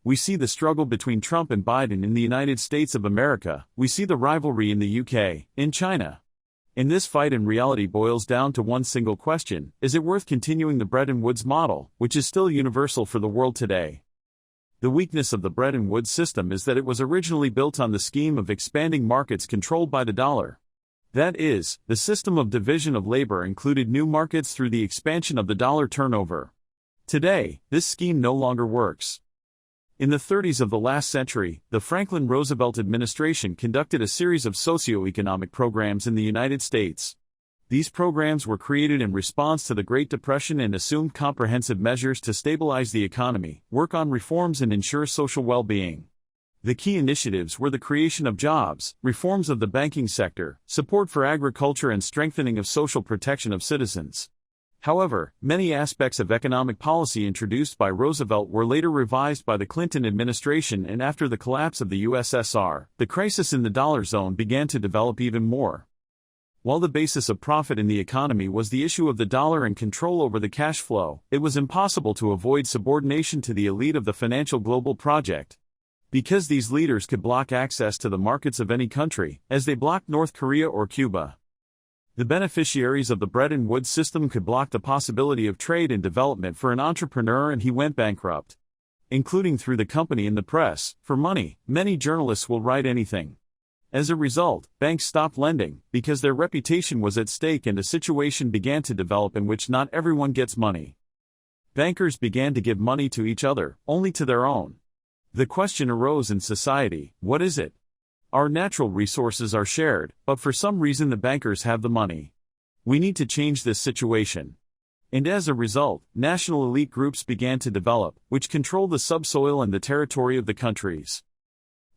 We see the struggle between Trump and Biden in the United States of America. We see the rivalry in the UK, in China. In this fight, in reality, boils down to one single question: is it worth continuing the Bretton Woods model, which is still universal for the world today? The weakness of the Bretton Woods system is that it was originally built on the scheme of expanding markets controlled by the dollar. That is, the system of division of labor included new markets through the expansion of the dollar turnover. Today, this scheme no longer works. In the 30s of the last century, the Franklin Roosevelt administration conducted a series of socio-economic programs in the United States. These programs were created in response to the Great Depression and assumed comprehensive measures to stabilize the economy, work on reforms, and ensure social well-being. The key initiatives were the creation of jobs, reforms of the banking sector, support for agriculture, and strengthening of social protection of citizens. However, many aspects of economic policy introduced by Roosevelt were later revised by the Clinton administration, and after the collapse of the USSR, the crisis in the dollar zone began to develop even more. While the basis of profit in the economy was the issue of the dollar and control over the cash flow, it was impossible to avoid subordination to the elite of the financial global project. Because these leaders could block access to the markets of any country, as they blocked North Korea or Cuba. The beneficiaries of the Bretton Woods system could block the possibility of trade and development for an entrepreneur, and he went bankrupt. Including through the company and the press. For money, many journalists will write anything. As a result, banks stopped lending, because their reputation was at stake, and a situation began to develop in which not everyone gets money. Bankers began to give money to each other, only to their own. The question arose in society: what is it? Our natural resources are shared, but for some reason the bankers have the money. We need to change this situation. And as a result, national elite groups began to develop, which control the subsoil and the territory of the countries.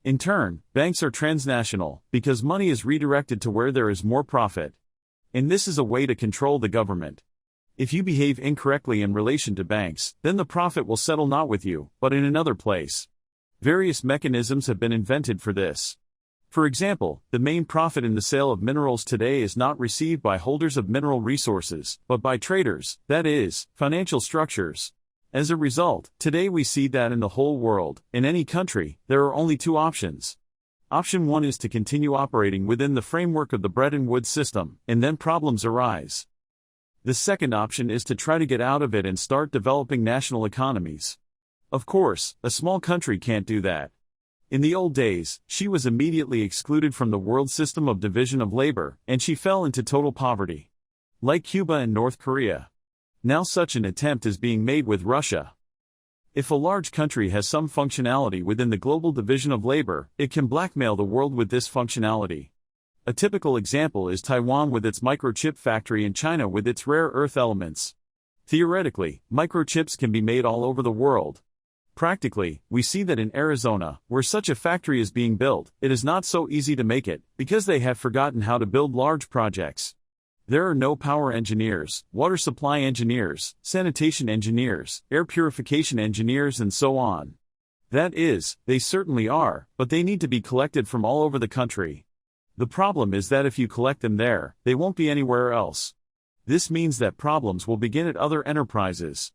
In turn, banks are transnational, because money is redirected to where there is more profit. And this is a way to control the government. If you behave incorrectly in relation to banks, then the profit will settle not with you, but in another place. Various mechanisms have been invented for this. For example, the main profit in the sale of minerals today is not received by holders of mineral resources, but by traders, that is, financial structures. As a result, today we see that in the whole world, in any country, there are only two options. Option 1 is to continue operating within the framework of the Bretton Woods system, and then problems arise. The second option is to try to get out of it and start developing national economies. Of course, a small country can't do that. In the old days, she was immediately excluded from the world system of division of labor, and she fell into total poverty. Like Cuba and North Korea. Now such an attempt is being made with Russia. If a large country has some functionality within the global division of labor, it can blackmail the world with this functionality. A typical example is Taiwan with its microchip factory and China with its rare earth elements. Theoretically, microchips can be made all over the world. Practically, we see that in Arizona, where such a factory is being built, it is not so easy to make it, because they have forgotten how to build large projects. There are no power engineers, water supply engineers, sanitation engineers, air purification engineers, and so on. That is, they certainly are, but they need to be collected from all over the country. The problem is that if you collect them there, they won't be anywhere else. This means that problems will begin at other enterprises.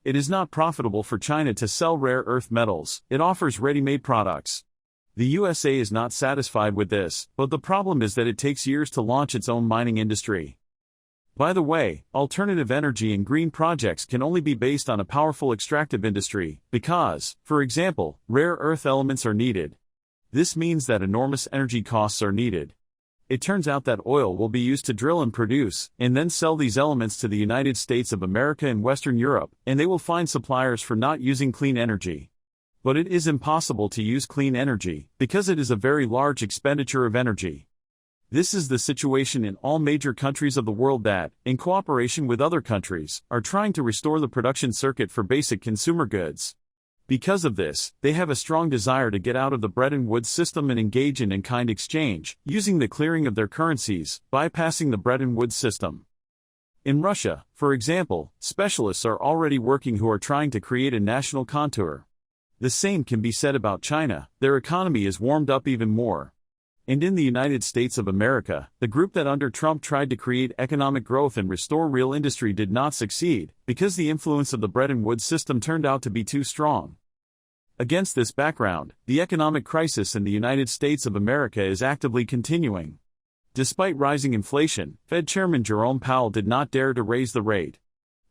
It is not profitable for China to sell rare earth metals, it offers ready-made products. The USA is not satisfied with this, but the problem is that it takes years to launch its own mining industry. By the way, alternative energy and green projects can only be based on a powerful extractive industry, because, for example, rare earth elements are needed. This means that enormous energy costs are needed. It turns out that oil will be used to drill and produce, and then sell these elements to the United States of America and Western Europe, and they will find suppliers for not using clean energy. But it is impossible to use clean energy, because it is a very large expenditure of energy. This is the situation in all major countries of the world that, in cooperation with other countries, are trying to restore the production circuit for basic consumer goods. Because of this, they have a strong desire to get out of the Bretton Woods system and engage in in-kind exchange, using the clearing of their currencies, bypassing the Bretton Woods system. In Russia, for example, specialists are already working who are trying to create a national contour. The same can be said about China, their economy is warmed up even more. And in the United States of America, the group that under Trump tried to create economic growth and restore real industry did not succeed, because the influence of the Bretton Woods system turned out to be too strong. Against this background, the economic crisis in the United States of America is actively continuing. Despite rising inflation, Fed Chairman Jerome Powell did not dare to raise the rate.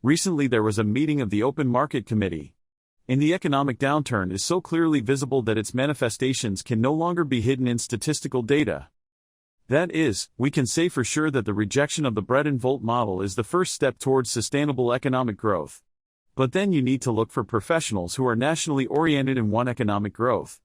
Recently there was a meeting of the Open Market Committee. The economic downturn is so clearly visible that its manifestations can no longer be hidden in statistical data. That is, we can say for sure that the rejection of the Bretton Woods model is the first step towards sustainable economic growth. But then you need to look for professionals who are nationally oriented and want economic growth.